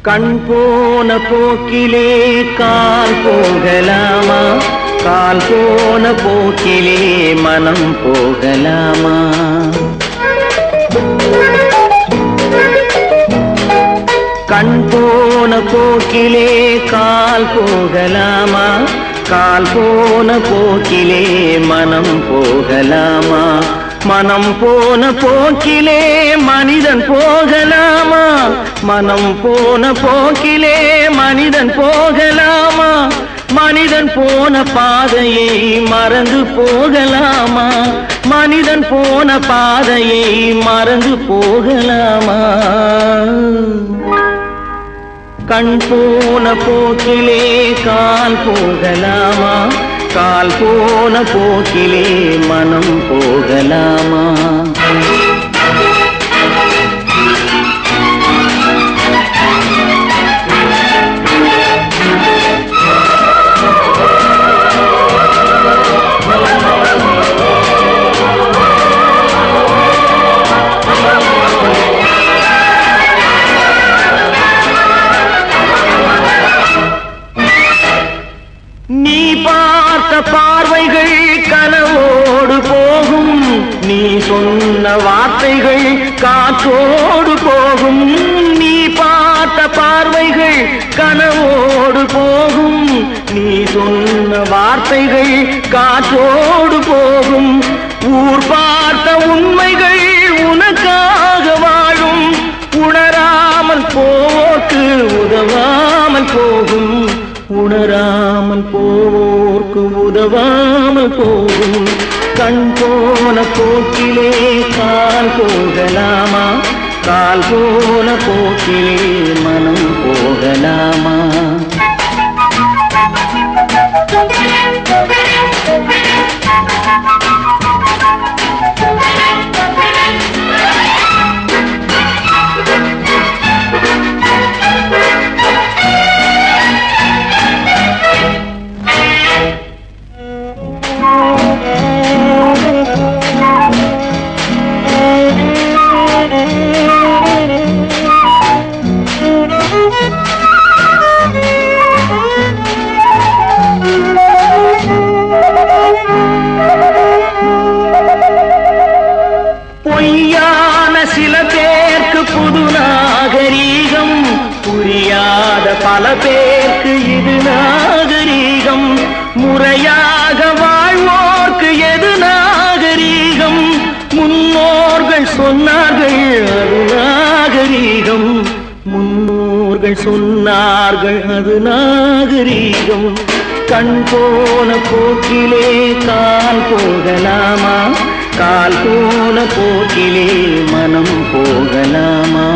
கண் போன போக்கிலே கால் போகலாமா, கால் போன போக்கிலே மனம் போகலாமா? கண் போன போக்கிலே கால் போகலாமா, கால் போன போக்கிலே மனம் போகலாமா? மனம் போன போக்கிலே மனிதன் போகலாமா, மனம் போன போக்கிலே மனிதன் போகலாமா? மனிதன் போன பாதையை மறந்து போகலாமா, மனிதன் போன பாதையை மறந்து போகலாமா? கண் போன போக்கிலே கால் போகலாமா, கால் போன போக்கிலே மனம் போகலாமா? நீ பார்த்த பார்வைகள் கனவோடு போகும், நீ சொன்ன வார்த்தைகள் காற்றோடு போகும். நீ பார்த்த பார்வைகள் கனவோடு போகும், நீ சொன்ன வார்த்தைகள் காற்றோடு போகும். ஊர் பார்த்த உண்மைகள் உனக்காக வாழும், உணராமல் போக்கு உதவாமல் போகும், உணராமல் போவோர்க்கு உதவாமல் போகும். கண் போன போக்கிலே கால் போகலாமா, கால் போன போக்கிலே மனம் போகலாமா? பொய்யான சில பேருக்கு புது நாகரீகம், புரியாத பல பேருக்கு இது நாகரீகம். முறையாக வாழ்வோர்க்கு எது நாகரீகம்? முன்னோர்கள் சொன்னார்கள் அது நாகரீகம், முன்னோர்கள் சொன்னார்கள் அது நாகரீகம். கண் போன போக்கிலே கால் போகலாமா, கால் போன போக்கிலே மனம் போகலாமா?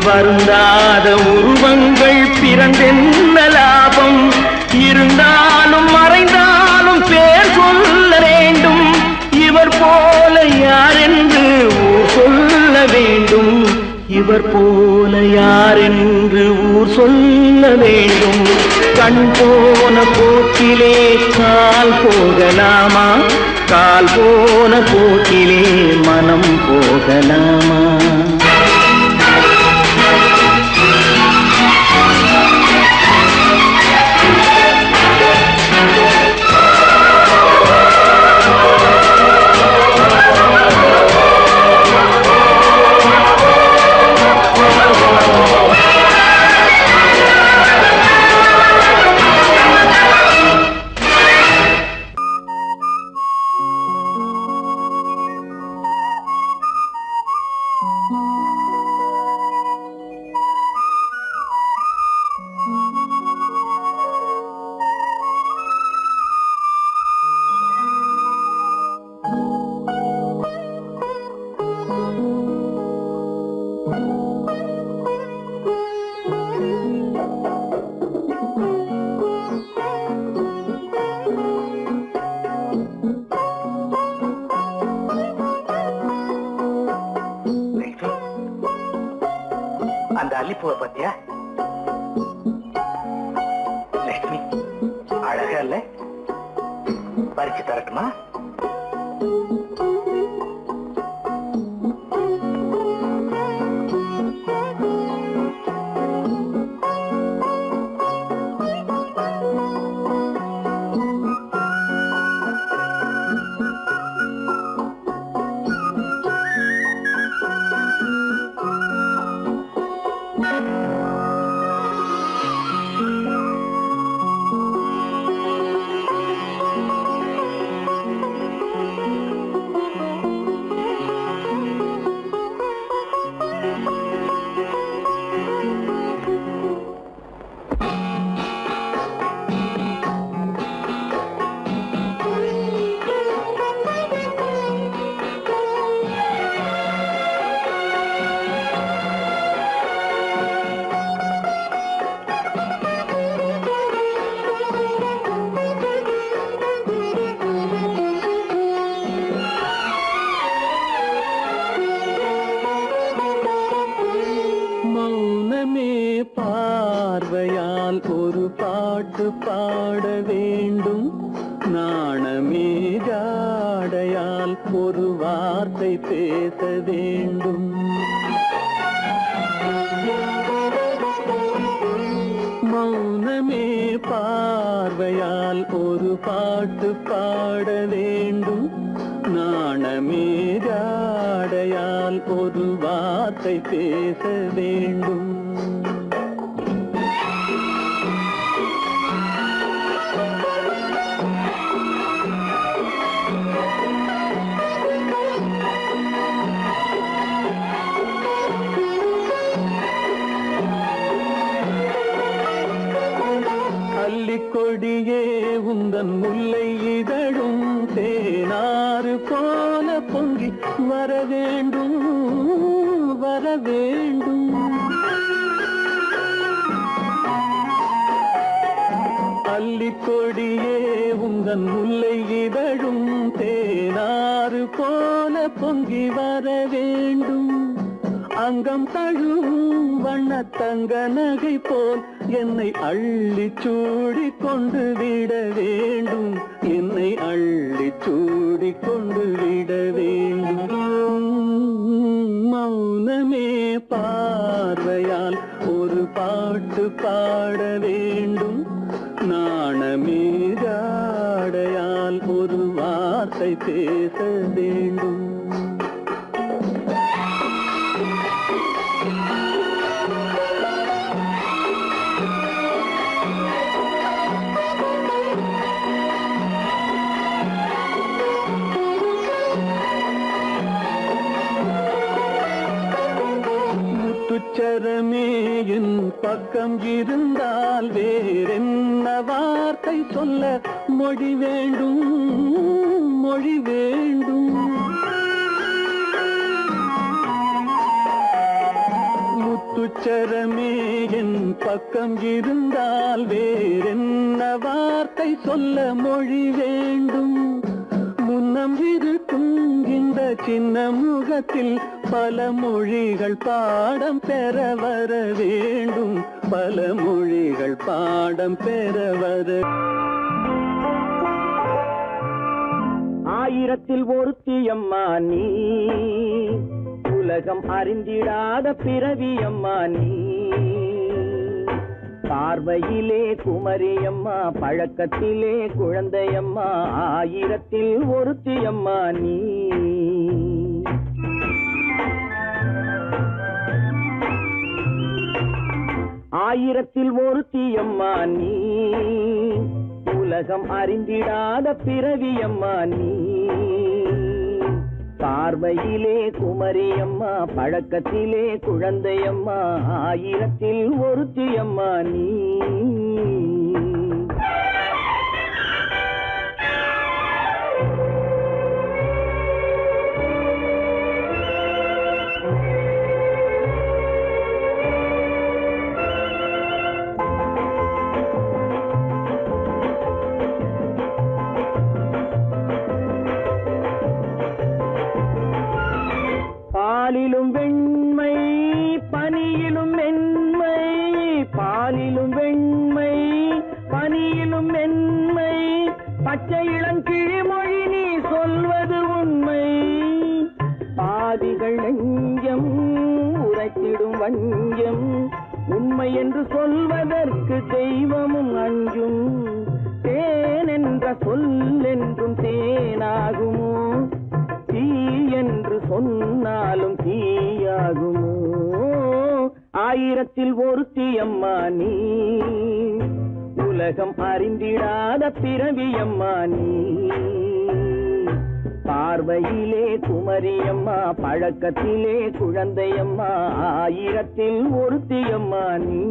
வருந்தாத உருவங்கள் பிறந்தென்ன லாபம்? இருந்தாலும் மறைந்தாலும் பேர் சொல்ல வேண்டும், இவர் போல யார் என்று சொல்ல வேண்டும், இவர் போல யாரென்று ஊர் சொல்ல வேண்டும். கண் போன போக்கிலே கால் போகலாமா, கால் போன போக்கிலே மனம் போகலாமா? அந்த அல்லிப்பூவை பத்தியா லட்சுமி? அழகா இல்ல? பறிச்சு தரட்டுமா? பார்வையால் ஒரு பாட்டு பாட வேண்டும். நாணமே ஜாடையால் ஒரு வார்த்தை பேச வேண்டும். மௌனமே பார்வையால் ஒரு பாட்டு பாட வேண்டும். நாணமே ஜாடையால் ஒரு வார்த்தை பேச வேண்டும். கொடியே உந்தன் முல்லை இதழும் தேனாறு போல பொங்கி வர வேண்டும், வர வேண்டும். அல்லிக்கொடியே உந்தன் முல்லை இதழும் தேனாறு போல பொங்கி வர வேண்டும். அங்கம் தழும் வண்ணத்தங்க நகை போல் என்னை அள்ளி சூடி கொண்டு விட வேண்டும். என்னை அள்ளி சூடி கொண்டு விட வேண்டும். மௌனமே பார்வையால் ஒரு பாட்டு பாட வேண்டும். நாணமே ஜாடையால் ஒரு வார்த்தை பேச வேண்டும். முத்துச்சரமே என் பக்கம் இருந்தால் வேறென்ன வார்த்தை சொல்ல மொழி வேண்டும், மொழி வேண்டும். முத்துச்சரமே என் பக்கம் இருந்தால் வேறென்ன வார்த்தை சொல்ல மொழி வேண்டும். முன் வண்ணம் இருக்கும் இந்த சின்ன முகத்தில் பல மொழிகள் பாடம் பெற வர வேண்டும், பல மொழிகள் பாடம் பெற வர. ஆயிரத்தில் ஒருத்தி அம்மா நீ, உலகம் அறிந்திடாத பிறவி அம்மா நீ. பார்வையிலே குமரியம்மா, பழக்கத்திலே குழந்தையம்மா, ஆயிரத்தில் ஒருத்தி அம்மா நீ. ஆயிரத்தில் ஒருத்தி அம்மா நீ, உலகம் அறிந்திடாத பிறவி அம்மா நீ. பார்வையிலே குமரியம்மா, பழக்கத்திலே குழந்தையம்மா, ஆயிரத்தில் ஒருத்தி அம்மா நீ. பாலிலும் வெண்மை பனியிலும் மென்மை, பாலிலும் வெண்மை பனியிலும் மென்மை, பச்சை இளங்கிழிமொழி நீ சொல்வது உண்மை. பாதிகள் நெஞ்சம் உரைத்திடும் வஞ்சம், உண்மை என்று சொல்வதற்கு தெய்வமும் அஞ்சும். தேன் என்ற சொல் என்றும் தேனாகுமோ, தீ என்று சொன்னாலும் தீயாகுமோ. ஆயிரத்தில் ஒருத்தி அம்மா நீ, உலகம் அறிந்திடாத பிறவி அம்மா நீ. பார்வையிலே குமரியம்மா, பழக்கத்திலே குழந்தையம்மா, ஆயிரத்தில் ஒருத்தி அம்மா நீ.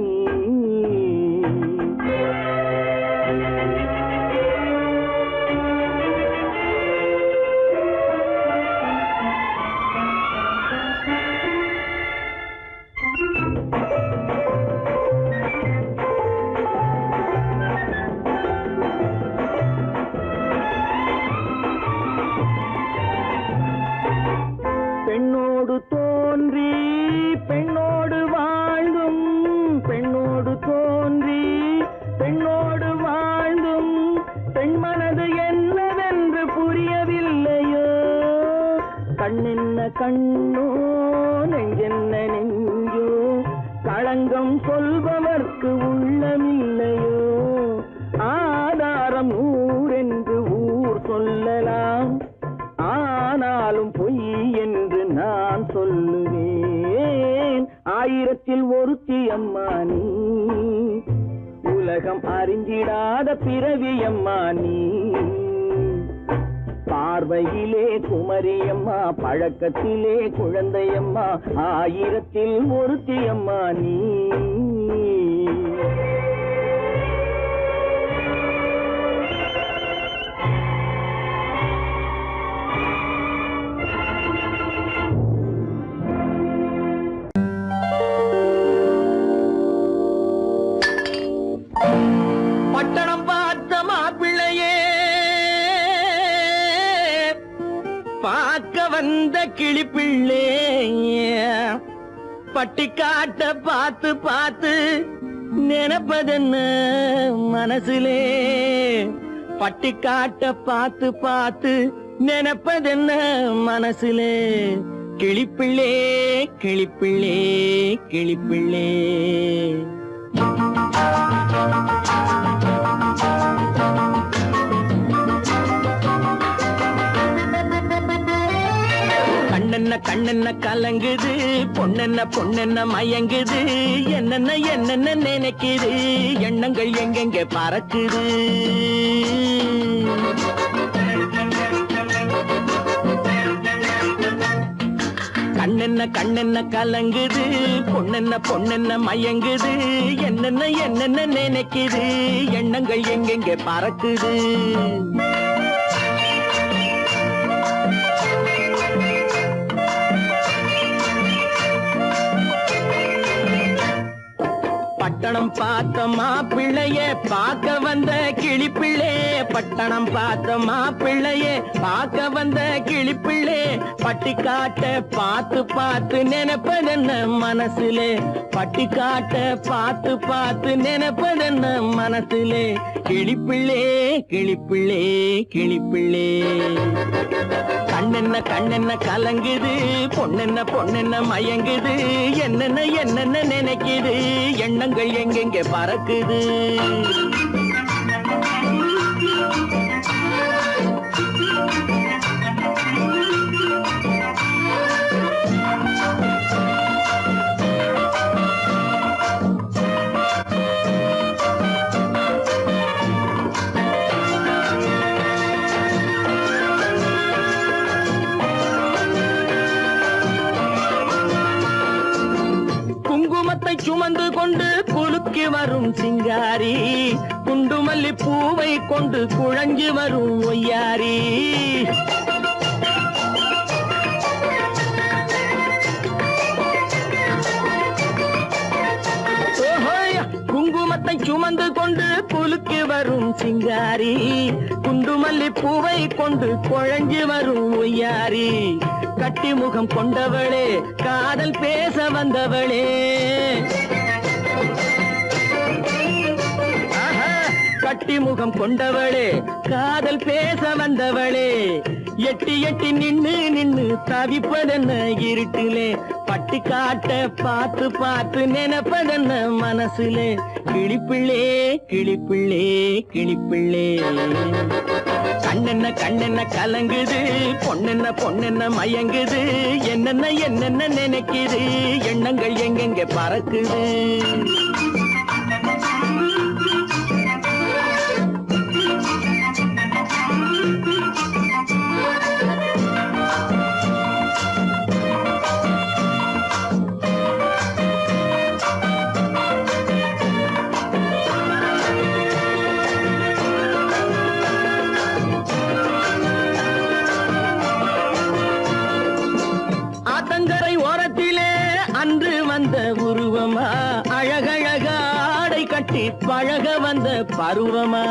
பெண்ணோடு தோன்றி பெண்ணோடு வாழ்ந்தும், பெண்ணோடு தோன்றி பெண்ணோடு வாழ்ந்தும், பெண் மனது என்னவென்று புரியவில்லையோ. கண்ணென்ன கண்ணோ, நெஞ்சென்ன நெஞ்சோ, களங்கம் சொல்பவர்க்கு உள்ளமில்லையோ. ஆதாரம் ஊரென்று ஊர் சொல்லலாம், ஆனாலும் பொய் என்று நான் சொல்லுவேன். ஆயிரத்தில் ஒருத்தி அம்மா நீ, உலகம் அறிந்திடாத பிறவி அம்மா நீ. பார்வையிலே குமரியம்மா, பழக்கத்திலே குழந்தையம்மா, ஆயிரத்தில் ஒருத்தி அம்மா நீ. பட்டணம் பார்த்த மாப்பிள்ளையே, பார்க்க வந்த கிளிப்பிள்ளே, பட்டிக்காட்ட பார்த்து பார்த்து நினைப்பதென்ன மனசுலே. பட்டிக்காட்ட பார்த்து பார்த்து நினைப்பதென்ன மனசுலே. கிளிப்பிள்ளே கிளிப்பிள்ளே கிளிப்பிள்ளே. கண்ணென்ன கண்ணென்ன கலங்குது, பொண்ணென்ன பொண்ணென்ன மயங்குது, என்னென்ன என்னென்ன நினைக்குது, எண்ணங்கள் எங்கெங்க பறக்குது. கண்ணென்ன கண்ணென்ன கலங்குது, பொண்ணென்ன பொண்ணென்ன மயங்குது, என்னென்ன என்னென்ன நினைக்குது, எண்ணங்கள் எங்கெங்க பறக்குது. பட்டணம் பார்த்த மாப்பிள்ளைய பார்க்க வந்த கிளிப்பிள்ளே, பட்டணம் பார்த்த மாப்பிள்ளைய பார்க்க வந்த கிளிப்பிள்ளே, பட்டிக்காட்ட பார்த்து பார்த்து நினைப்பதென்ன மனசுலே, பட்டிக்காட்ட பார்த்து பார்த்து நினைப்பதென்ன மனசுலே, கிளிப்பிள்ளே கிளிப்பிள்ளே கிளிப்பிள்ளே. கண்ணென்ன கண்ணென்ன கலங்குது, பொண்ணென்ன பொண்ணென்ன மயங்குது, என்னென்ன என்னென்ன நினைக்குது, எண்ணங்கள் எங்கெங்க பறக்குது. சுமந்து கொண்டு குலுக்கி வரும் சிங்காரி, குண்டுமல்லி பூவை கொண்டு குழஞ்சி வரும் ஒய்யாரி. குங்குமத்தை சுமந்து கொண்டு குலுக்கி வரும் சிங்காரி, குண்டுமல்லி பூவை கொண்டு குழஞ்சி வரும் ஒய்யாரி. கட்டி முகம் கொண்டவளே, காதல் பேச வந்தவளே, கட்டி முகம் கொண்டவளே, காதல் பேச வந்தவளே, எட்டி எட்டி நின்னு நின்னு தவிப்பதென்ன இருட்டிலே, பட்டி காட்ட பார்த்து பார்த்து நினைப்பதென்ன மனசுலே, கிளிப்பிள்ளே கிளிப்பிள்ளே கிளிப்பிள்ளே. கண்ணென்ன கண்ணென்ன கலங்குது, பொண்ணென்ன பொண்ணென்ன மயங்குது, என்னென்ன என்னென்ன நினைக்குது, எண்ணங்கள் எங்கெங்க பறக்குது. உருவமா அழகழக ஆடை கட்டி பழக வந்த பருவமா,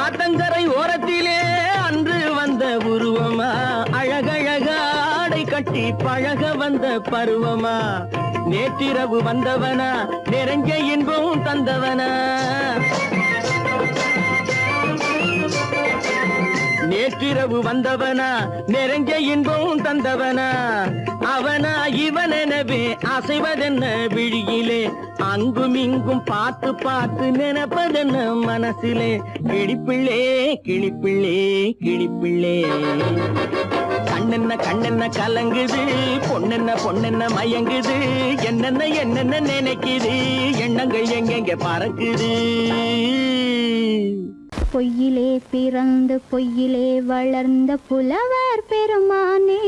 ஆத்தங்கரை ஓரத்திலே அன்று வந்த உருவமா, அழகழக ஆடை கட்டி பழக வந்த பருவமா, நேற்றிரவு வந்தவனா நிறைஞ்ச இன்பம் தந்தவனா, நேற்றிரவு வந்தவனா நிறைஞ்ச இன்பம் தந்தவனா, அவனா இவனெனவே அசைவதென்ன விழியிலே, அங்கும் இங்கும் பார்த்து பார்த்து நினைப்பதென்ன மனசிலே, கிளிப்பிள்ளே கிளிப்பிள்ளே கிளிப்பிள்ளே. கண்ணென்ன கண்ணென்ன கலங்குது, பொண்ணென்ன பொண்ணென்ன மயங்குது, என்னென்ன என்னென்ன நினைக்குது, எண்ணங்கள் எங்கெங்க பறக்குது. பொய்யிலே பிறந்து பொய்யிலே வளர்ந்த புலவர் பெருமானே,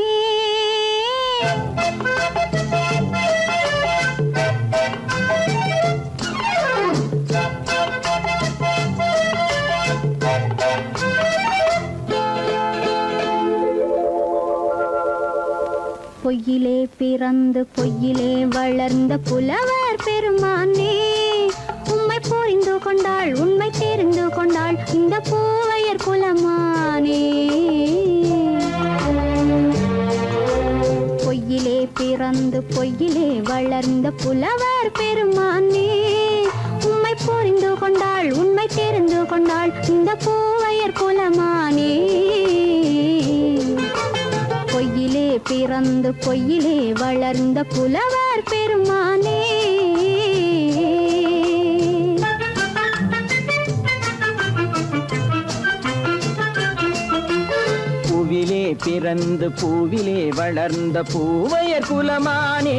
பொய்யிலே பிறந்து பொய்யிலே வளர்ந்த புலவர் பெருமானே, உம்மை புரிந்து கொண்டாள் உண்மை தெரிந்து கொண்டாள் இந்த பூவையர் குலமானே. பொய்யிலே பிறந்து பொய்யிலே வளர்ந்த புலவர் பெருமானே, உம்மை புரிந்து கொண்டாள் உண்மை தெரிந்து கொண்டாள் இந்த பூவையர் குலமானே. பொய்யிலே பிறந்து பொய்யிலே வளர்ந்த புலவர் பெருமானே. பூவிலே பிறந்து பூவிலே வளர்ந்த பூவையர் குலமானே,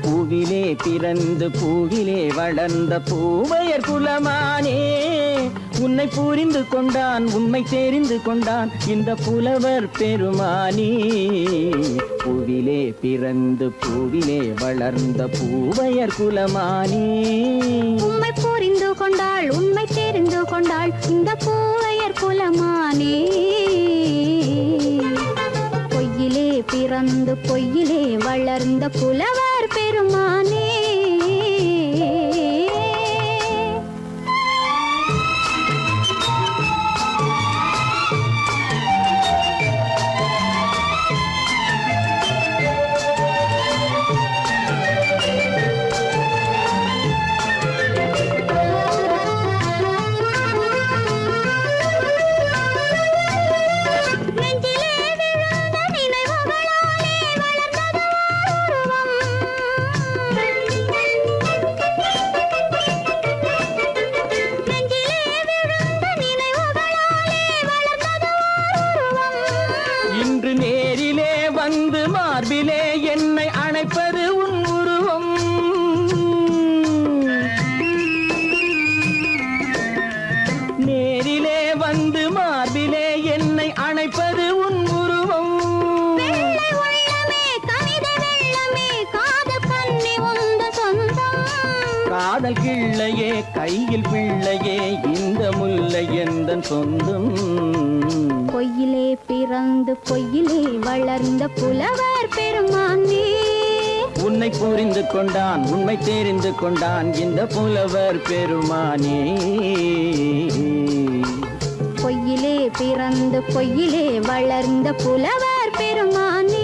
பூவிலே பிறந்து பூவிலே வளர்ந்த பூவையர் குலமானே, உன்னை புரிந்து கொண்டான் உண்மை தெரிந்து கொண்டான் இந்த புலவர் பெருமானே. பூவிலே பிறந்து பூவிலே வளர்ந்த பூவையர் குலமானே, உம்மை புரிந்து கொண்டாள் உண்மை தெரிந்து கொண்டாள் இந்த பூவையர் குலமானே பொய்யிலே பிறந்து பொய்யிலே வளர்ந்த புலவர் பெருமானே இன்று நேரிலே வந்து மார்பிலே என்னை அணைப்பது உன் உருவம் நேரிலே வந்து மார்பிலே என்னை அணைப்பது உன் உருவம் வெள்ளை உள்ளமே கவிதை வெள்ளமே காதல் கண்ணி உந்த சொந்தம் காதல் கிள்ளையே கையில் பிள்ளையே இந்த முல்லை எந்தன் சொந்தம் பொய்யிலே பிறந்து பொய்யிலே வளர்ந்த புலவர் பெருமானே உன்னை புரிந்து கொண்டான் உண்மை தெரிந்து கொண்டான் இந்த புலவர் பெருமானே பொய்யிலே பிறந்து பொய்யிலே வளர்ந்த புலவர் பெருமானே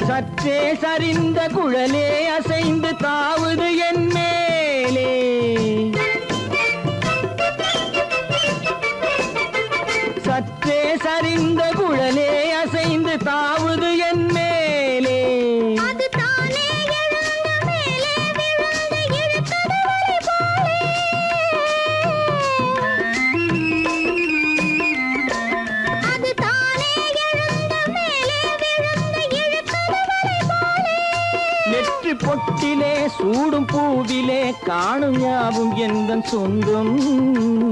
சற்றே சரிந்த குழலே அசைந்து தாவுது என் மேலே சற்றே சரிந்த குழலே அசைந்து தாவுது என் மேலே அது தானே எழுந்த மேலே விழுந்து இழுத்தது வலை போலே அது தானே எழுந்த மேலே விழுந்து இழுத்தது வலை போலே நெற்றி பொட்டிலே சூடும் பூவிலே காணும் யாவும் எந்தன் சொந்தம்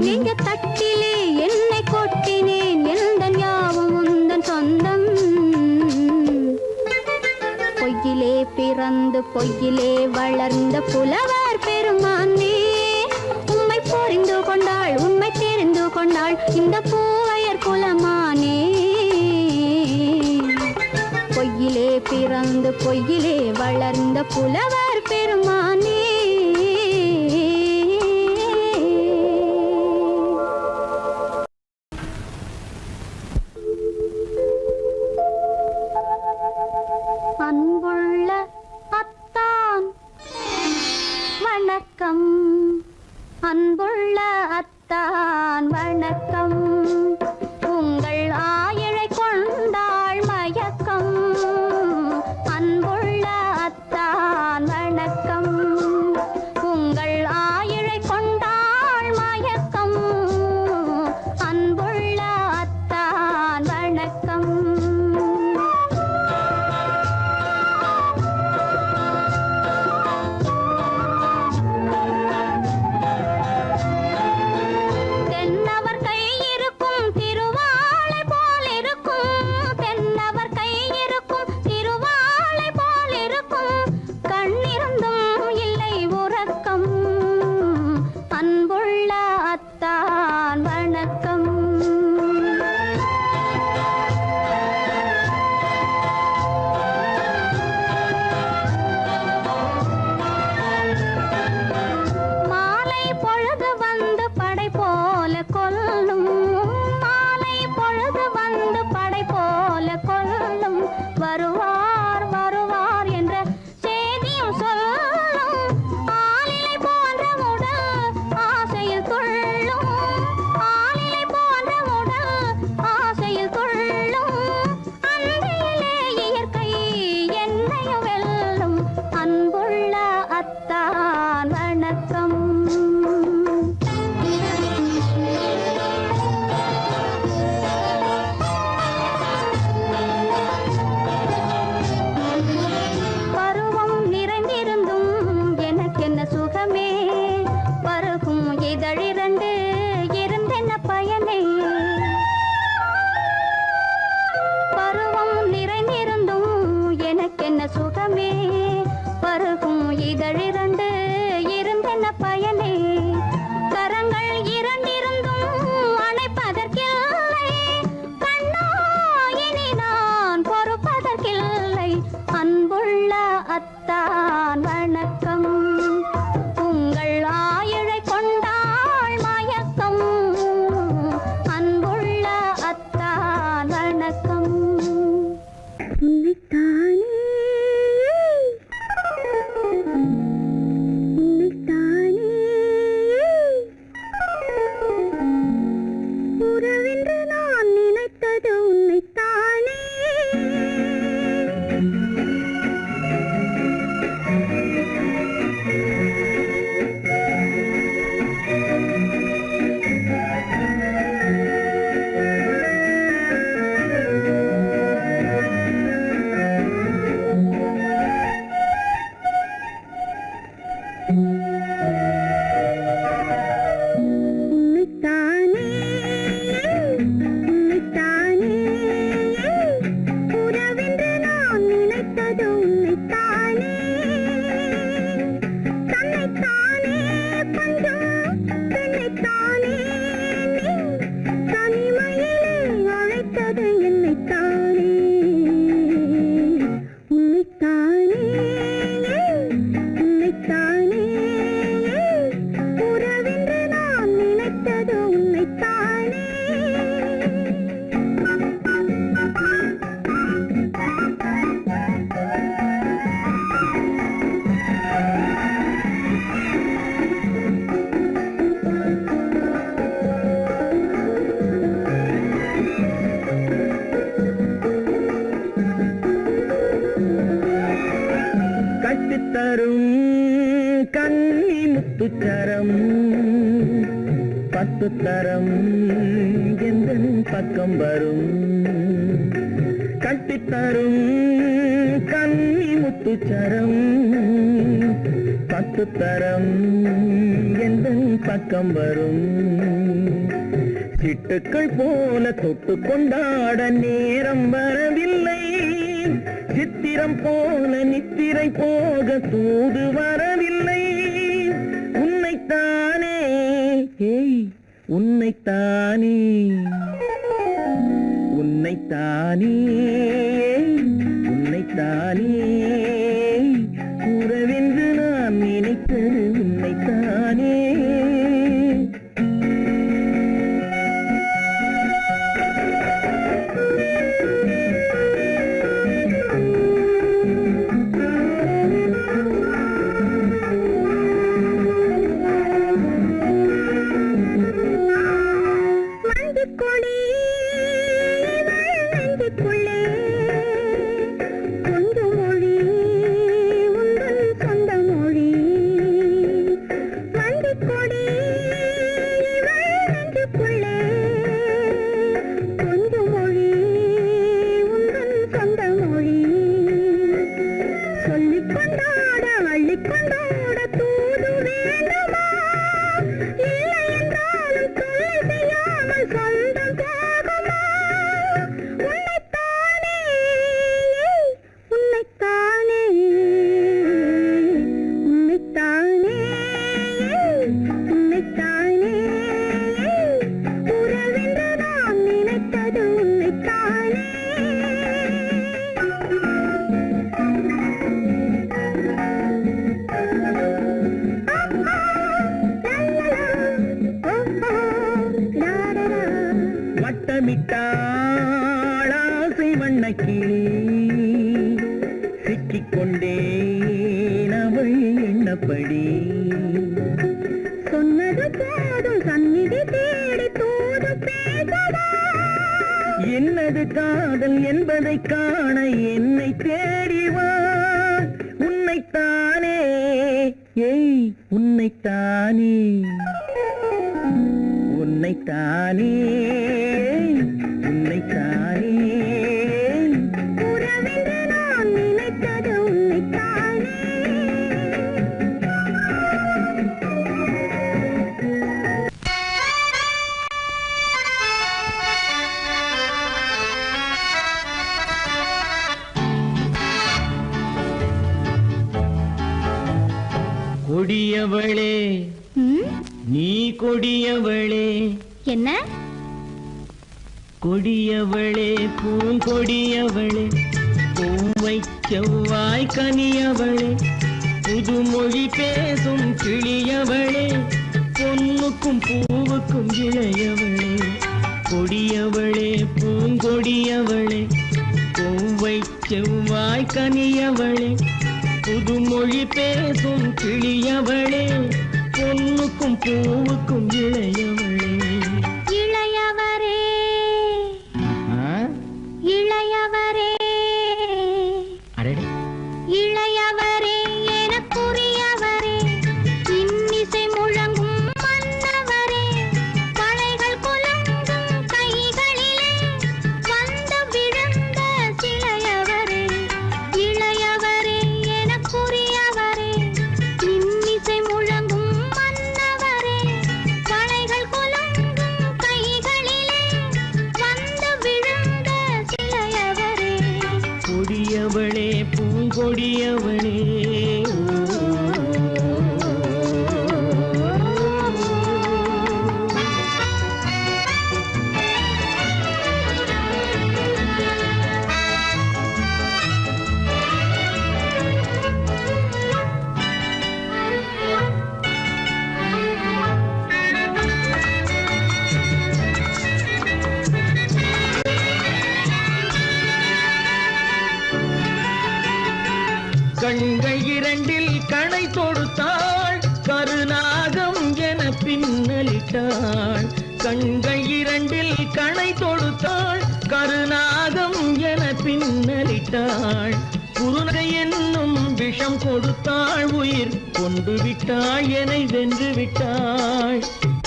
நெஞ்ச தட்டிலே என்னை கொட்டினேன் எந்தன் யாவும் உந்தன் சொந்தம் பொய்யிலே பிறந்து பொய்யிலே வளர்ந்த புலவர் பெருமானே உம்மை புரிந்து கொண்டாள் உண்மை தெரிந்து கொண்டாள் இந்த பூவையர் குலமானே பொய்யிலே பிறந்து பொய்யிலே வளர்ந்த புலவர் பெருமானே அன்புள்ள அத்தான் வணக்கம் அன்புள்ள அத்தான் வணக்கம் உங்கள் ஆயிழை கொண்டாள் மயக்கம் அன்புள்ள அத்தான் வணக்கம் பருகும் இதழிரண்டு இருந்தென்ன பயனே? கரங்கள் இரண்டிருந்தும் அணைப்பதற்கில்லை. கண்ணா இனி நான் பொறுப்பதற்கில்லை. அன்புள்ள அத்தான் வணக்கம். உங்கள் ஆயுளை கொண்டாள் மயக்கம். அன்புள்ள அத்தான் வணக்கம். உன்னைத்தானே உன்னைத்தானே உறவென்று நான் நினைத்தது உன்னைத்தானே. உன்னைத்தானே உன்னைத்தானே உறவென்று நான் நினைத்தது உன்னைத்தானே. தன்னைத்தானே பஞ்சம் தன்னைத்தானே நீ தனிமையிலே அழைத்தது என்னைத்தானே. உன்னைத்தானே உன்னைத்தானே உறவென்று நான் நினைத்தது உன்னைத்தானே. கட்டித்தரும் கன்னி முத்துச்சரம் 10 தரம் எந்த பக்கம் வரும். கட்டித்தரும் கன்னி முத்துச்சரம் 10 தரம் எந்த பக்கம் வரும். சிட்டுக்கள் போல தொட்டு கொண்டாட நேரம் வரவில்லை. சித்திரம் போல நித்திரை போக தூது வரவில்லை. உன்னைத்தானே ஏய் உன்னைத்தானே உன்னைத்தானே உன்னைத்தானே உறவென்று நான் நினைத்தது உன்னைத்தானே. மஞ்சக்கொடி நெஞ்சுக்குள்ளே கொஞ்சம் மொழி உங்கள் சொந்த மொழி. மஞ்சக்கொடி நெஞ்சுக்குள்ளே கொஞ்சம் மொழி உங்கள் சொந்த மொழி. சொல்லிக் கொண்டாட அள்ளிக் கொண்டாட தூது வேண்டுமா? இல்லை என்றாலும் தொல்லை செய்யாமல் சொந்தம் போகுமா? உன்னைத்தானே உன்னைத்தானே உன்னைத்தானே உன்னைத்தானே உறவென்று நான் நினைத்தது உன்னைத்தானே. வட்டமிட்டாள் ஆசை வண்ணக்கிளி சிக்கிக்கொண்டேன் அவள் எண்ணப்படி. சொன்னது போதும் சந்நிதி தேடி தூது பேசவா? என்னது காதல் என்பதை காண என்னை தேடிவா. உன்னைத்தானே ஏய் உன்னைத்தானே உன்னைத்தானே உன்னைத்தானே உறவென்று நான் நினைத்தது உன்னைத்தானே. கொடியவளே ம், நீ கொடியவளே என்ன கொடியவளே பூங்கொடியவளே பூவை செவ்வாய் கனியவளே புதுமொழி பேசும் கிளியவளே பொன்னுக்கும் பூவுக்கும் இளையவளே கொடியவளே பூங்கொடியவளே பூவை செவ்வாய் கனியவளே புதுமொழி பேசும் கிளியவளே பொன்னுக்கும் பூவுக்கும் இளையவளே. இளையவரே ஆ? இளையவரே அடடே இளையவரே எனக்குரியவரே இன்னிசை முழங்கும் மன்னவரே கலைகள் குலங்கும் கைகளிலே வந்து விழுந்த சிலையவரே இளையவரே எனக்குரியவரே இன்னிசை முழங்கும் மன்னவரே கலைகள் குலங்கும் கைகளிலே வந்து விழுந்த சிலையவரே கொடியவளே பூங்கொடியவளே கண்கள் இரண்டில் கணை தொடுத்தாள் கருநாகம் என பின்னலிட்டாள் கண்கள் இரண்டில் கணை தொடுத்தாள் கருநாகம் என பின்னலிட்டாள் குருநகை என்னும் விஷம் கொடுத்தாள் உயிர் கொண்டு விட்டாள் என்னை வென்று விட்டாள்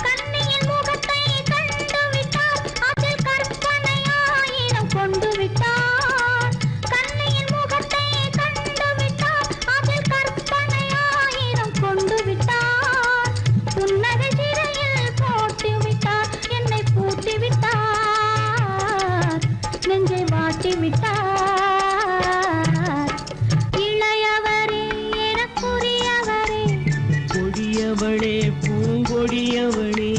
கண்ணியின் முகத்தை கண்டு விட்டார் அதில் கற்பனை ஆயிரம் கொண்டு விட்டார் கண்ணியின் முகத்தை கண்டு விட்டார் அதில் கற்பனை ஆயிரம் கொண்டு விட்டார் புன்னகை சிறையில் போட்டு விட்டார் என்னை பூட்டி விட்டார் நெஞ்சை வாட்டி விட்டார் இளையவரே எனக்குரியவரே கொடியவளே பூங்கொடியவளே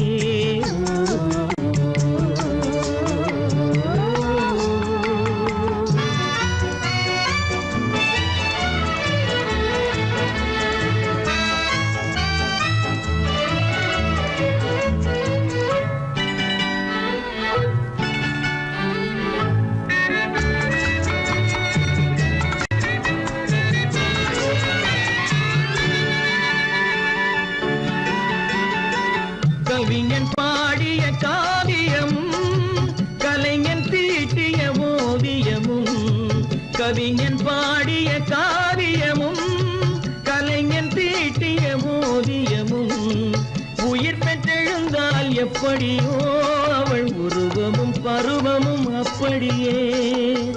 கவிஞன் பாடிய காவியமும் கலைஞன் தீட்டிய ஓவியமும் கவிஞன் பாடிய காவியமும் கலைஞன் தீட்டிய ஓவியமும் உயிர் பெற்றெழுந்தால் எப்படியோ அவள் உருவமும் பருவமும் அப்படியே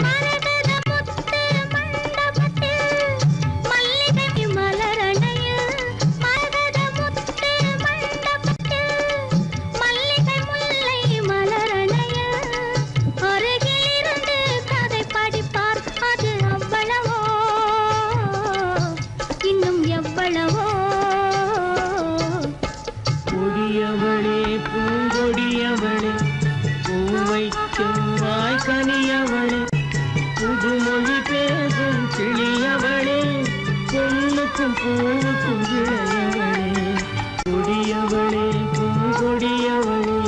மரகத முத்து மண்டபத்தில் மல்லிகை மலரணையில் மரகத முத்து மண்டபத்தில் மல்லிகை முல்லை மலரணையில் அருகில் இருந்து கதை படிப்பார் அது அவ்வளவோ இன்னும் எவ்வளவோ கொடியவளே பூங்கொடியவளே பூவை செவ்வாய் கனியவளே புதுமொழி பேசும் கிளியவளே பொன்னுக்கும் பூவுக்கும் இளையவளே கொடியவளே பூங்கொடியவளே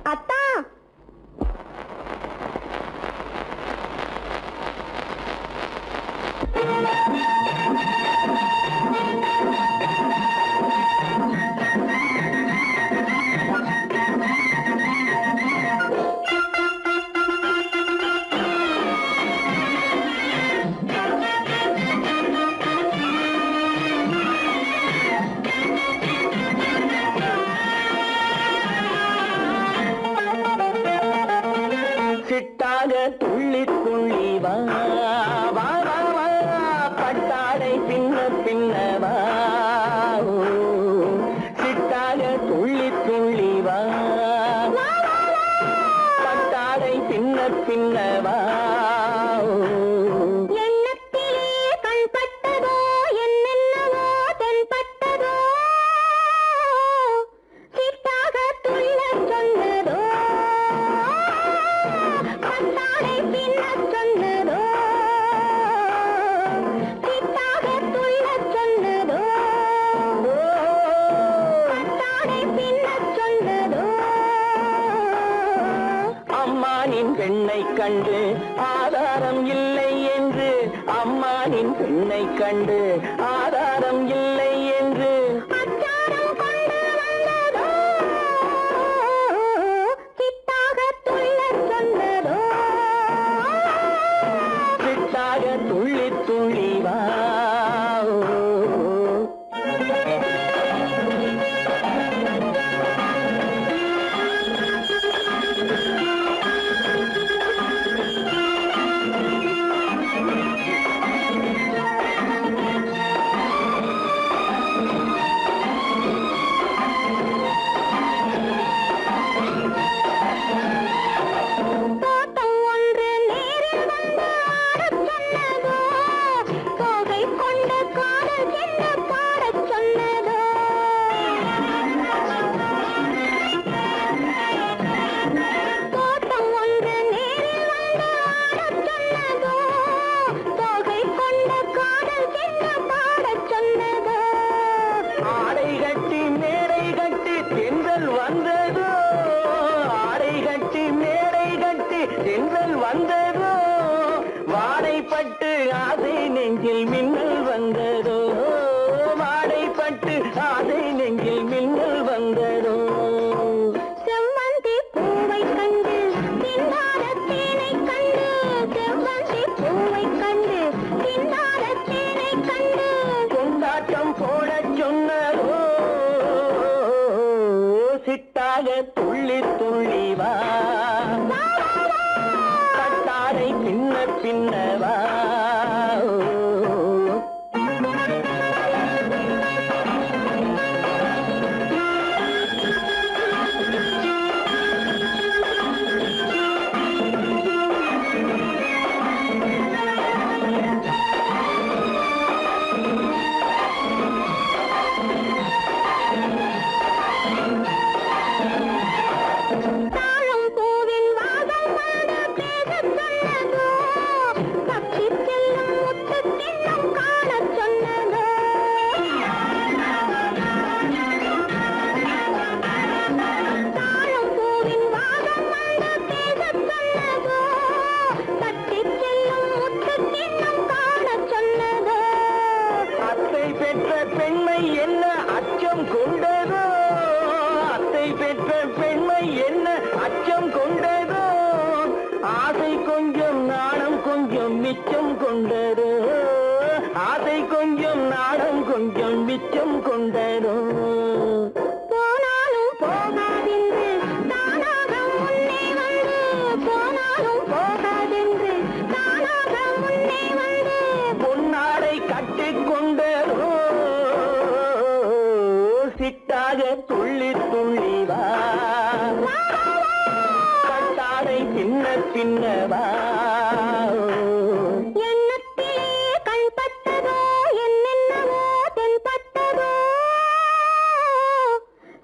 அத்தா சிட்டாக துள்ளி துள்ளி வா வா வா வா பட்டாடை பின்ன பின்ன வா ஓ, சிட்டாக துள்ளி துள்ளி வா பின்னவா எண்ணத்திலே கண்பட்டதோ என்னென்னவோ தென்பட்டதோ சித்தாக துள்ள சொன்னதோ பட்டாடை பின்ன சொன்னதோ சித்தாக துள்ள சொன்னதோ பட்டாடை பின்ன சொன்னதோ அம்மானின் பெண்ணை கண்டு ஆதாரம் இல்லை என்று அம்மானின் பெண்ணை கண்டு ஆதாரம் இல்லை என்று அச்சாரம் கொண்டு வந்ததோ சித்தாக துள்ள சொன்னதோ சிட்டாக துள்ளி துள்ளி வா தோட்டம் ஒன்று நேரில் வந்து ஆடச் சொன்னதோ தோகை கொண்ட காதல் என்ன பாடச் சொன்னதோ தோட்டம் ஒன்று நேரில் வந்து ஆடச் சொன்னதோ தோகை கொண்ட காதல் என்ன பாடச் சொன்னதோ ஆடை கட்டி மேடை கட்டி தென்றல் வந்ததோ ஆடை கட்டி மேடை கட்டி தென்றல் வந்ததோ வாடைப்பட்டு ஆசை நெஞ்சில் மின்னல் வந்ததோ வாடைப்பட்டு ஆசை நெஞ்சில் மின்னல் வந்ததோ செவ்வந்தி பூவை கண்டு திண்டாட தேனை கண்டு செவ்வந்தி பூவை கண்டு திண்டாட தேனை கண்டு கொண்டாட்டம் போடச் சொன்னதோ சிட்டாக துள்ளி துள்ளி வா கட்டாரை பின்ன பின்னவா தாழம் பூவின் வாசம் வந்து பேசச் சொன்னதோ தப்பி செல்லும் முத்து கிண்ணம் காணச் சொன்னதோ தாழம் பூவின் வாசம் வந்து பேசச் சொன்னதோ தப்பி செல்லும் முத்து கிண்ணம் காணச் சொன்னதோ அத்தை பெற்ற பெண்மை என்ன அச்சம் கொண்டதோ அத்தை பெற்ற பெண்மை என்ன அச்சம் கொண்டதோ ஆசை கொஞ்சம் நாணம் கொஞ்சம் மிச்சம் கொண்டதோ ஆசை கொஞ்சம் நாணம் கொஞ்சம் மிச்சம் கொண்டதோ போனாலும் போகாதென்று தானாக முன்னே வந்து போனாலும் போகாதென்று தானாக முன்னே வந்து பொன்னாடை கட்டிக்கொண்டதோ சிட்டாக துள்ளி துள்ளி வா கட்டாடை பின்ன பின்னவா எண்ணத்திலே கண்பட்டதோ என்னென்னவோ தென்பட்டதோ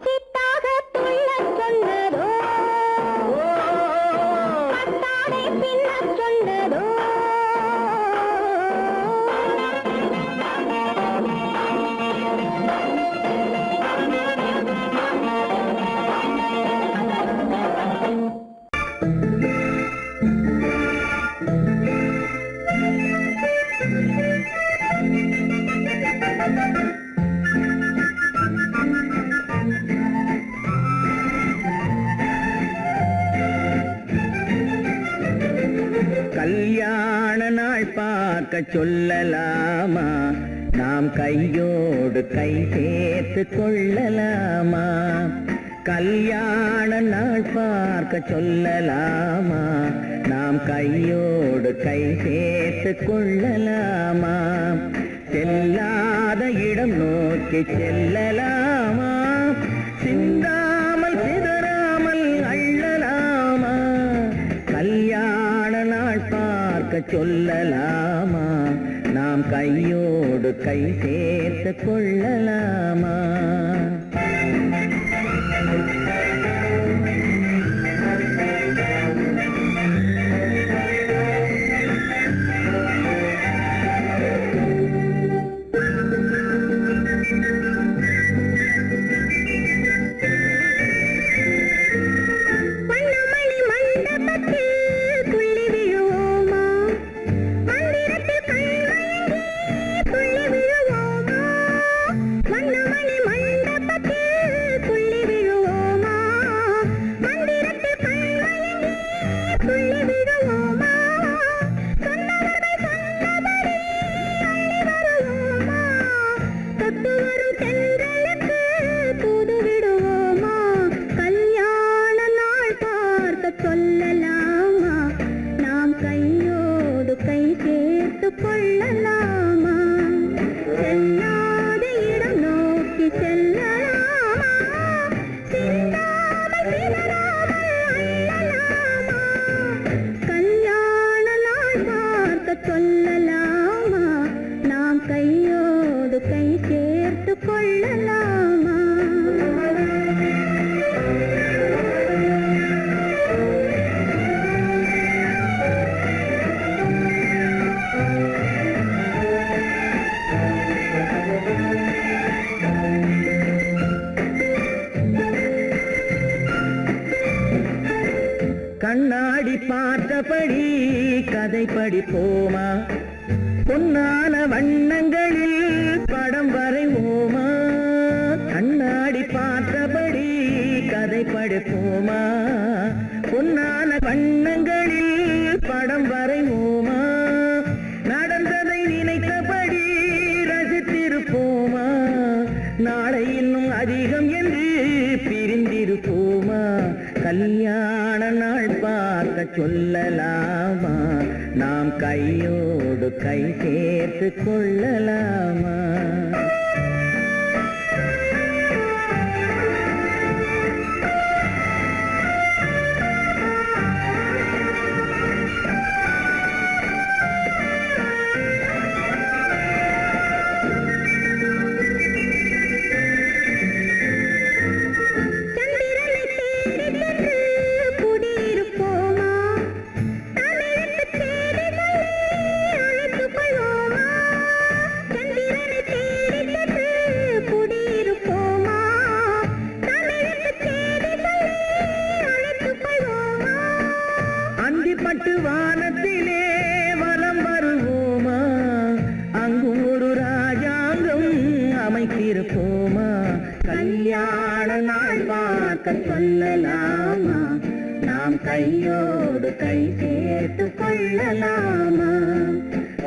சித்தாக துள்ளச் சொன்னதோ பட்டாடை பின்னச் சொன்னதோ கல்யாண நாள் பார்க்க சொல்லலாமா நாம் கையோடு கை சேர்த்து கொள்ளலாமா கல்யாண நாள் பார்க்க சொல்லலாமா நாம் கையோடு கை சேர்த்து கொள்ளலாமா செல்லாத இடம் நோக்கி செல்லலாமா சிந்தாமல் சிதறாமல் அள்ளலாமா கல்யாண சொல்லலாமா? நாம் கையோடு கை சேர்த்து கொள்ளலாமா? கண்ணாடி பார்த்தபடி கதை படிப்போமா? பொன்னான வண்ணங்களில் படம் வரைவோமா? கண்ணாடி பார்த்தபடி கதை படிப்போமா? பொன்னான வண்ணங்களில் படம் வரைவோமா? நடந்ததை நினைத்தபடி ரசித்திருப்போமா? நாளை இன்னும் அதிகம் என்று பிரிந்திருப்போமா? கல்யாண நாள் பார்க்க சொல்லலாமா? நாம் கையோடு கை சேர்த்து கொள்ளலாமா? பட்டு வானத்திலே வலம் வருவோமா? அங்கு ஒரு ராஜாங்கம் அமைத்திருப்போமா? கல்யாண நாள் பார்க்க சொல்லலாமா? நாம் கையோடு கை சேர்த்து கொள்ளலாமா?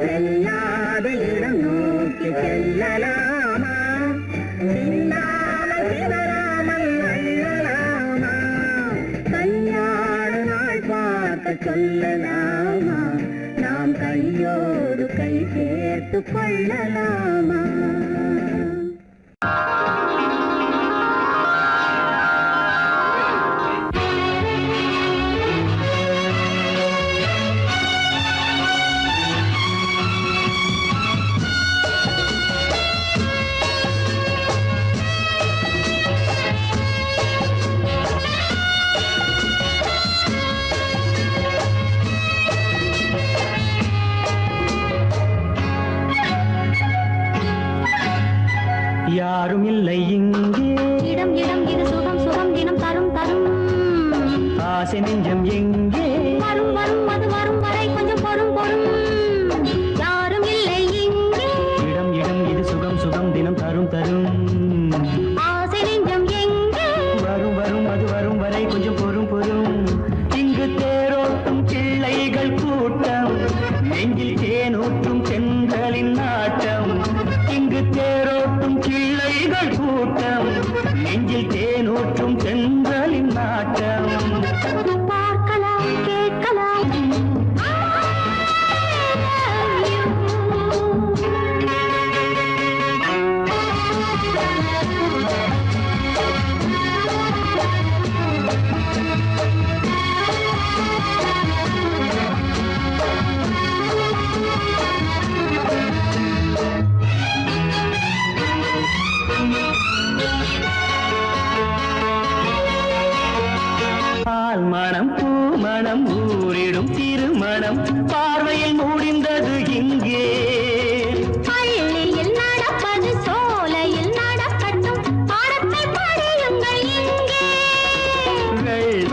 செல்லாத இடம் நோக்கி செல்லலாமா? சிந்தாமல் சிதறாமல் அள்ளலாமா? கல்யாண நாள் பார்க்க சொல்லலாமா? நாம் கையோடு கை சேர்த்து கொள்ளலாமா? யாரும் இல்லை இங்கே, இடம் இடம் இது சுகம் சுகம் தினம் தரும் தரும். ஆசை நெஞ்சம் எங்கே, வரும் வரும் அது வரும் வரை கொஞ்சம் பொறும் பொறும். யாரும் இல்லை இங்கே, இடம் இடம் இது சுகம் சுகம் தினம் தரும் தரும். ஆசை நெஞ்சம் எங்கே, வரும் வரும் அது வரும் வரை கொஞ்சம் பொறும் பொறும். இங்கு தேரோட்டும் பிள்ளைகள் கூட்டம், நெஞ்சில் தேனூற்றும் சென்றலின் நாட்டம். இங்கு தேரோட்டும் பிள்ளைகள் கூட்டம், நெஞ்சில் தேனூற்றும் சென்றலின் நாட்டம். பார்க்கலாம் கேட்கலாம். மணம் பூமணம் ஊரிடும் திருமணம் பார்வையில் முடிந்தது இங்கே. பள்ளியில் நடப்பது சோலையில் நடக்கட்டும், பாடத்தை படியுங்கள் இங்கே.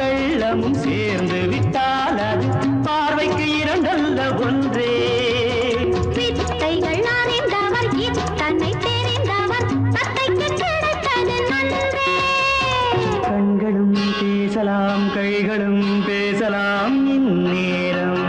வெள்ளமும் சேர்ந்து விட்டால் அது பார்வைக்கு இரண்டல்ல ஒன்றே. வித்தைகள் அறிந்தவர் இத்தனை தெரிந்தவர் தத்தைக்கு கிடைத்தது நன்றே. கண்களும் பேசலாம் கைகளும் பேசலாம் இந்நேரம்.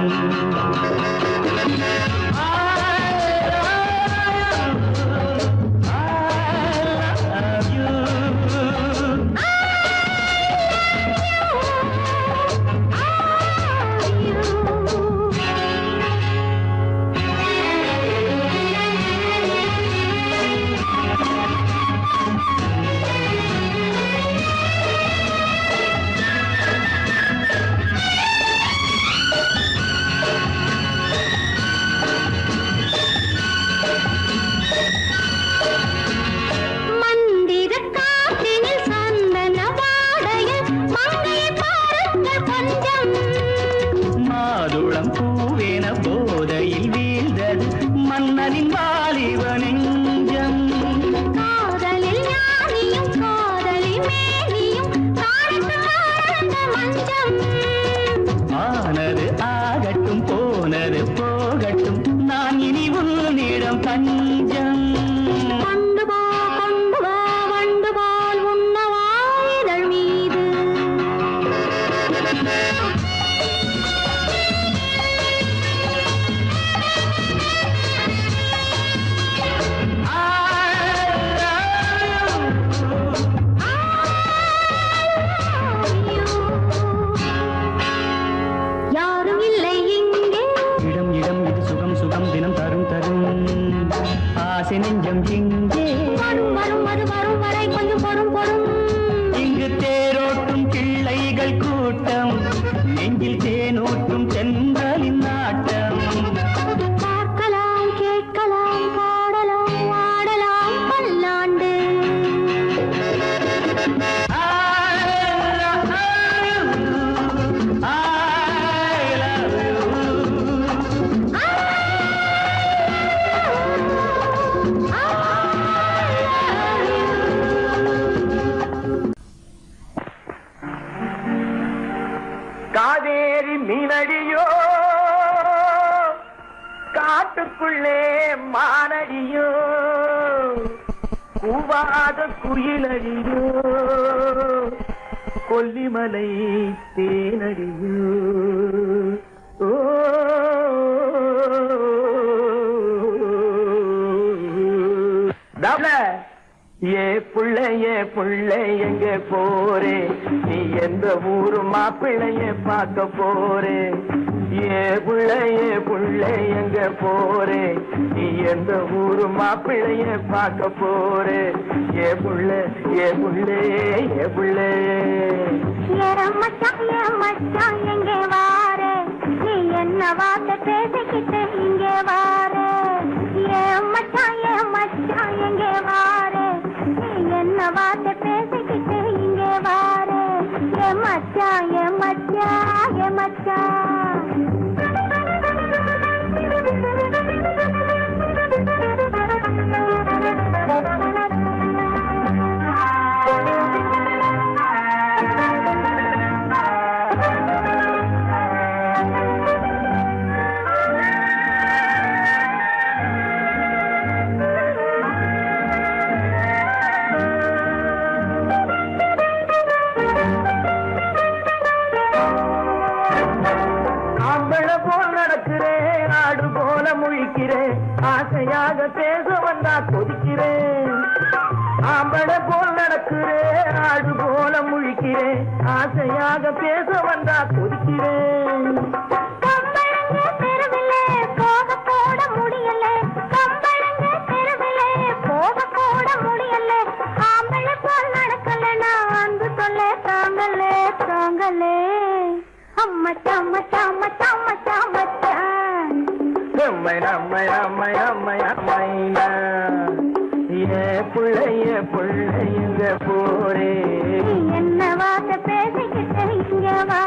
மந்திர காற்றினில் சந்தன வாடையில் மங்கையை பாருங்கள் கொஞ்சம். மாதுளம் பூவேன போதையில் வீழ்ந்தது மன்னனின் வாலிப நெஞ்சம். காதலில் ஞானியும் காதலி மேனியும் காணித்து காணந்த மஞ்சம். ஆனது ஆகட்டும் போனது போகட்டும் நான் இனி உன்னிடம் பஞ்சம். கொண்டு வா வண்டு போல் உண்ணவா இதழ் மீது. யாரும் இல்லை இங்கே. இடம் இடம் இது சுகம் சுகம் தினம் தரும் தரும் ஆசை நெஞ்சம் இங்கே. வரும் வரும் அது வரும் வரை கொஞ்சம் பொறும் பொறும். இங்கு தேரோட்டும் பிள்ளைகள் கூட்டம் நெஞ்சில் தேனூட்டும் தென்றலின் நாட்டம். பார்க்கலாம் கேட்கலாம் பாடலாம் ஆடலாம் பல்லாண்டு. காவேரி மீனடியோ காட்டுக்குள்ளே மானடியோ கூவாத குயிலடியோ கொல்லிமலை தேனடியோ. ஓ ஏ புள்ள எங்க போறே நீ எந்த ஊரு மாப்பிள்ளைய பார்க்க போறே. ஏ புள்ள எங்க போறே நீ எந்த ஊரு மாப்பிள்ளைய பார்க்க போறே. ஏ புள்ள ஏ புள்ள மச்சான் எங்கே வாரே நீ என்ன வார்த்தை பேசிக்கிட்டு இங்கே வாரே. மச்சான் எங்கே வாரே நீ என்ன வார்த்தை பேசிக்கிட்டு இங்கே வாரே. மச்சான் ஆசையாக பேச வந்தா கொதிக்கிறேன். ஆம்பளை போல் நடக்கிறேன் ஆடு போல முழிக்கிறேன். ஆசையாக பேச வந்தா கொதிக்கிறேன். புள்ளைங்க போரே என்ன வார்த்தை பேசிக்கிட்டு இங்க வா.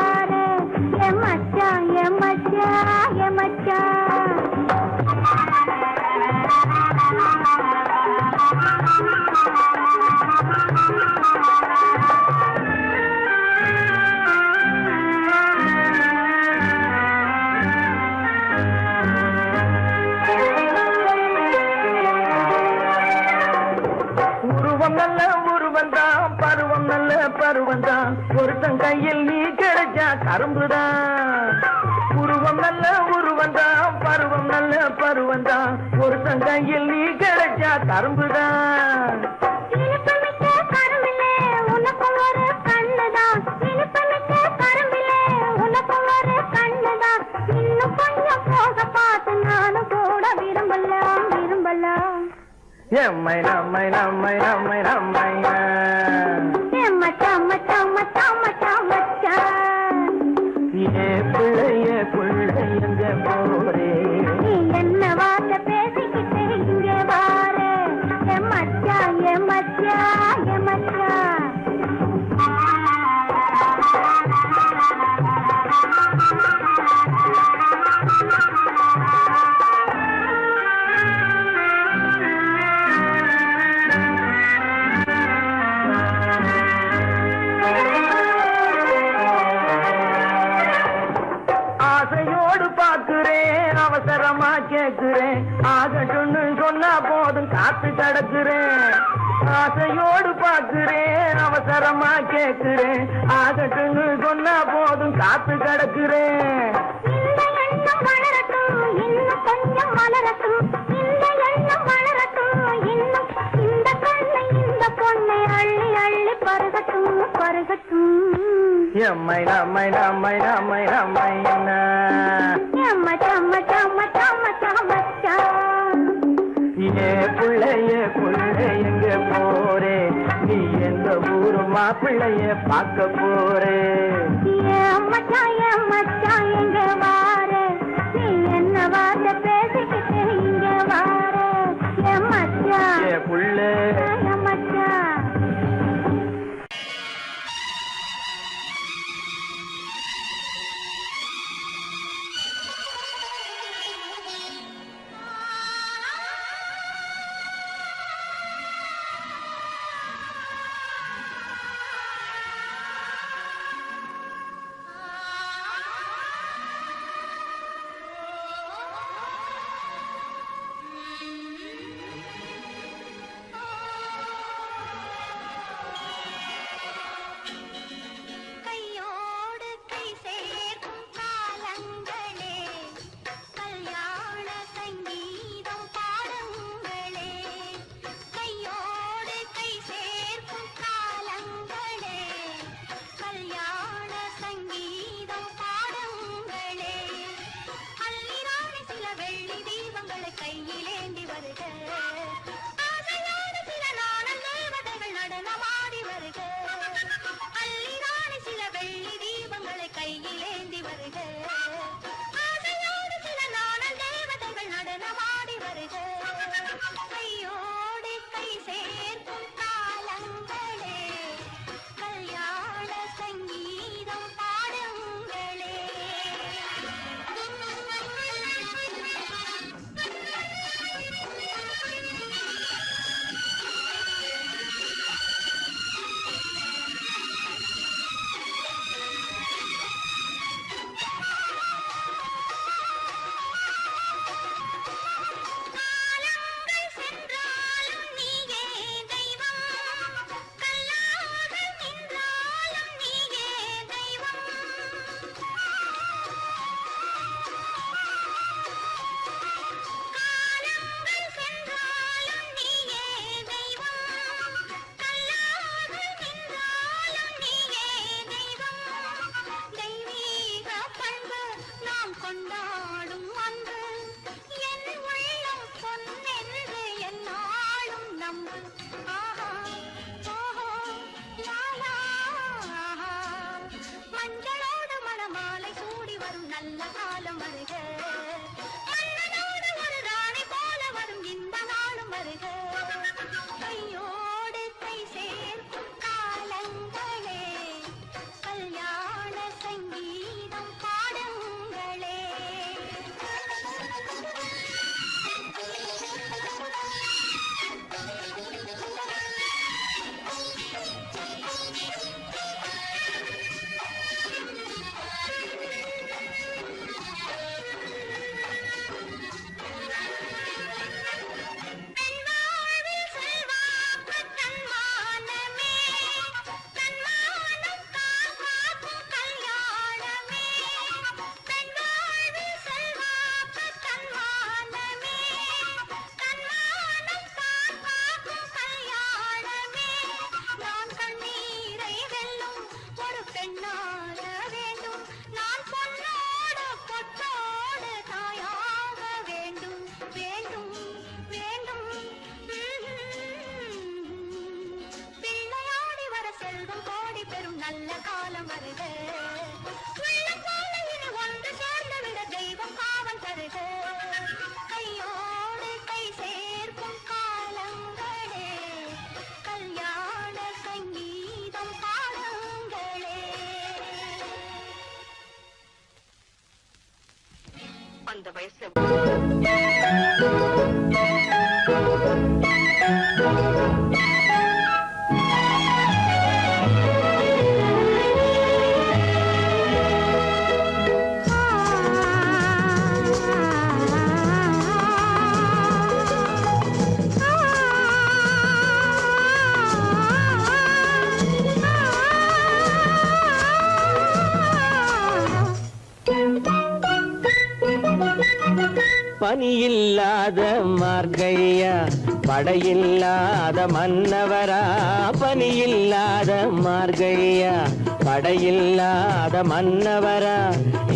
ஒருத்தன் கையில் நீ கிடைச்சா கரும்புதான். உருவம் நல்ல உருவந்தான், பருவம் நல்ல பருவந்தான். ஒருத்தன் கையில் நீ கிடைச்சா கரும்புதான். இனிப்புமிக்க கரும்பிலே உனக்கும் ஒரு கண்ணுதான். இனிப்புமிக்க கரும்பிலே உனக்கும் ஒரு கண்ணுதான். இன்னும் கொஞ்சம் போக பார்த்து நானும் கூட விரும்பலாம் விரும்பலாம். எம்மை நம்மை நம்மை நம்மை நம்மை மச்சான் மச்சான் மச்சான் மச்சான் மச்சான். ஏ பிள்ளைய பிள்ளை எங்க போரே? நீ என்ன வார்த்தை பேசிக்கிட்டே இங்கே வாரே? என் மச்சான் என் மச்சான் என் மச்சான். ஆசையோடு பாக்குறேன், அவசரமா கேக்குறேன். ஆகட்டும்னு சொன்னா போதும் காத்து கிடக்குறேன். ஆசையோடு பாக்குறேன், அவசரமா கேக்குறேன். ஆகட்டும்னு சொன்னா போதும் காத்து கிடக்குறேன். இந்த எண்ணம் வளரட்டும் இன்னும் கொஞ்சம் வளரட்டும். இந்த எண்ணம் வளரட்டும் இன்னும். இந்த கண்ணை இந்த பொண்ணை அள்ளி அள்ளி பருகட்டும் பருகட்டும். எம்மை நம்மை நம்மை நம்மை நம்மை மச்சான் மச்சான் மச்சான் மச்சான் மச்சான். ஏ பிள்ளைய பிள்ளை எங்க போரே? நீ எந்த ஊரு மாப்பிள்ளைய பார்க்க போறே? என் மச்சான் எங்க வாரே? நீ என்ன வார்த்தை பேசிக்கிட்டு இங்க வாரே? என் மச்சான் ஏ புள்ளே என் மச்சான். கையோடு கை சேர்க்கும் காலங்களே, கல்யாண சங்கீதம் பாடுங்களே. கையோடு கை சேர்க்கும் காலங்களே, கல்யாண சங்கீதம் பாடுங்களே. அள்ளிராணி சில வெள்ளி தீபங்களை கையிலேந்தி வருக. ஆசையோடு சில நாணல் தேவதைகள் நடனமாடி வருக. அள்ளிராணி சில வெள்ளி தீபங்களை கையிலேந்தி வருக. ஆசையோடு சில நாணல் தேவதைகள் நடனமாடி வருக. கையோடு கை சேர்க்கும் காலங்களே, கல்யாண சங்கீதம் பாடுங்களே. காலங்கள் சென்றாலும் நீயே தெய்வம், கல்லாக நின்றாலும் நீயே தெய்வம். காலங்கள் சென்றாலும் நீயே தெய்வம், கல்லாக நின்றாலும் நீயே தெய்வம். தெய்வீக பண்பு நாம் கொண்டாடும் அன்பு, என் உள்ளம் பொன்னென்று என்னாலும் நம்பு. ஆஹா ஓஹோ லாலா. மஞ்சளோடு மணமாலை சூடி வரும் நல்ல காலம் வருக. மன்னனோடு ஒரு ராணி போல வரும் இந்த நாளும் வருக. கையோடு கை சேர்க்கும் காலங்களே, கல்யாண சங்கீதம் பாடுங்களே. நானாக வேண்டும் நான் பொன்னோடு பொட்டோடு தாயாக வேண்டும் வேண்டும் வேண்டும் பிள்ளையாடி வர செல்வம் கோடி பெறும் நல்ல காலம் வருக உள்ள காலையில் ஒன்று சேர்ந்து விட தெய்வம் காவல் தருக கையோடு கை சேர்க்கும் காலங்களே கல்யாண சங்கீதம் பாடுங்களே அந்த வயசுல பனியில்லாத மார்கழியா படையில்லாத மன்னவரா பனியில்லாத மார்கழியா படையில்லாத மன்னவரா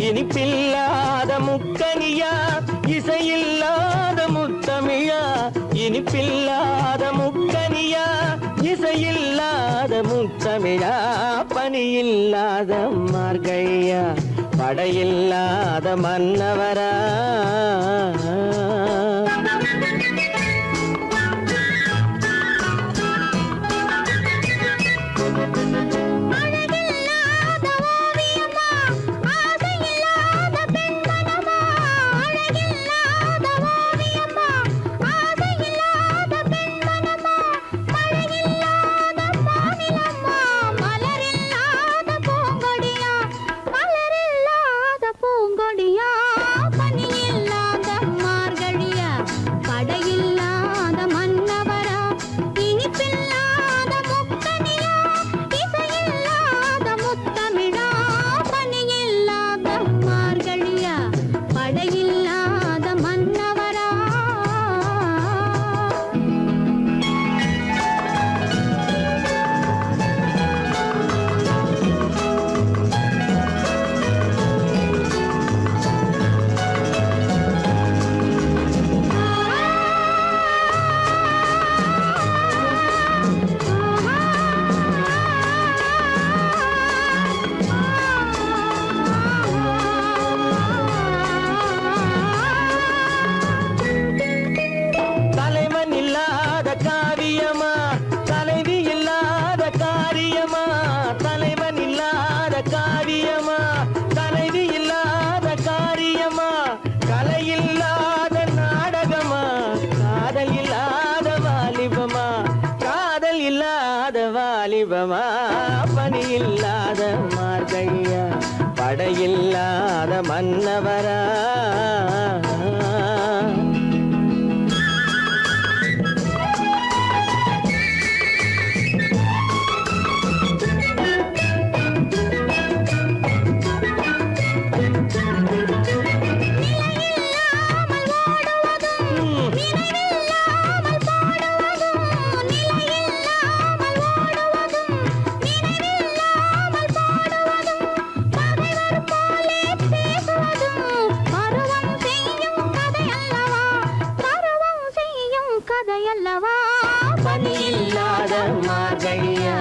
இனிப்பில்லாத முக்கனியா இசையில்லாத முத்தமிழா இனிப்பில்லாத முக்கனியா இசையில்லாத முத்தமிழா பனியில்லாத மார்கழியா படையில்லாத மன்னவரா வாலிபமா பனியில்லாத மார்கழியா படையில்லாத மன்னவரா பனியில்லாத மார்கழியா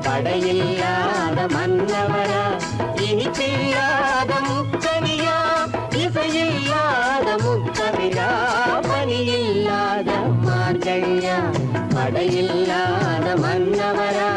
படையில்லாத மன்னவரா இனிப்பில்லாத முக்கனியா இசையில்லாத முத்தமிழா பனியில்லாத மார்கழியா படையில்லாத மன்னவரா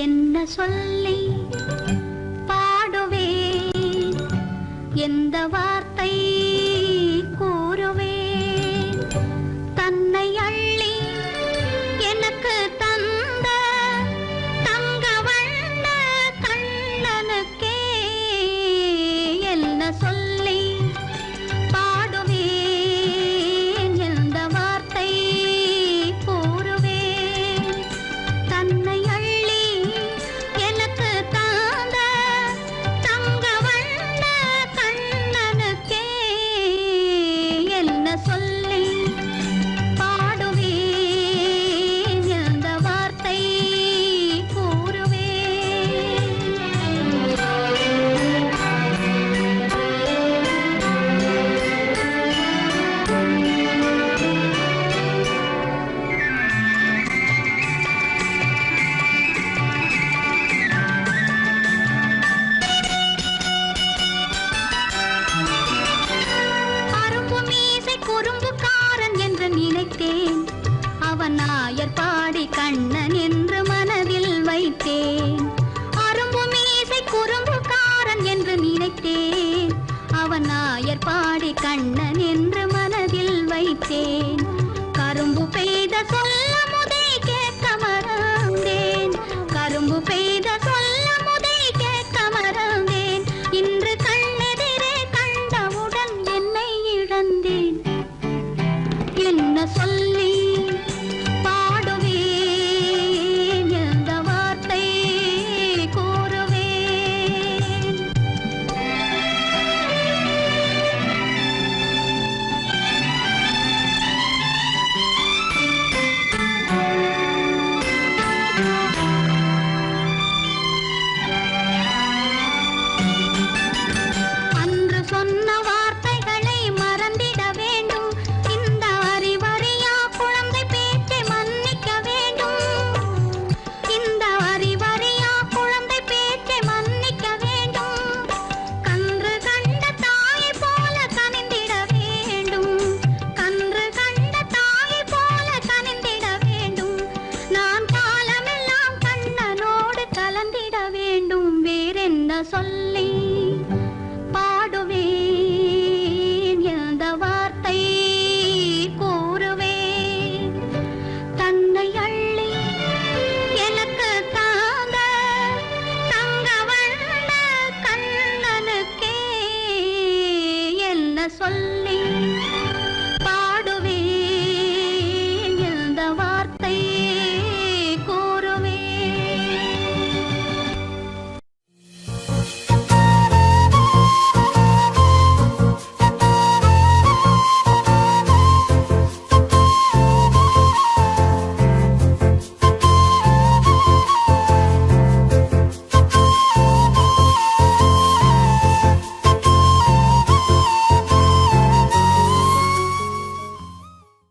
என்ன சொல்லி பாடுவேன் எந்த வார்த்தை கூறுவேன் தன்னை அள்ளி எனக்கு தந்த தங்க வண்ண கண்ணனுக்கே என்ன நாயர் பாடி கண்ணனை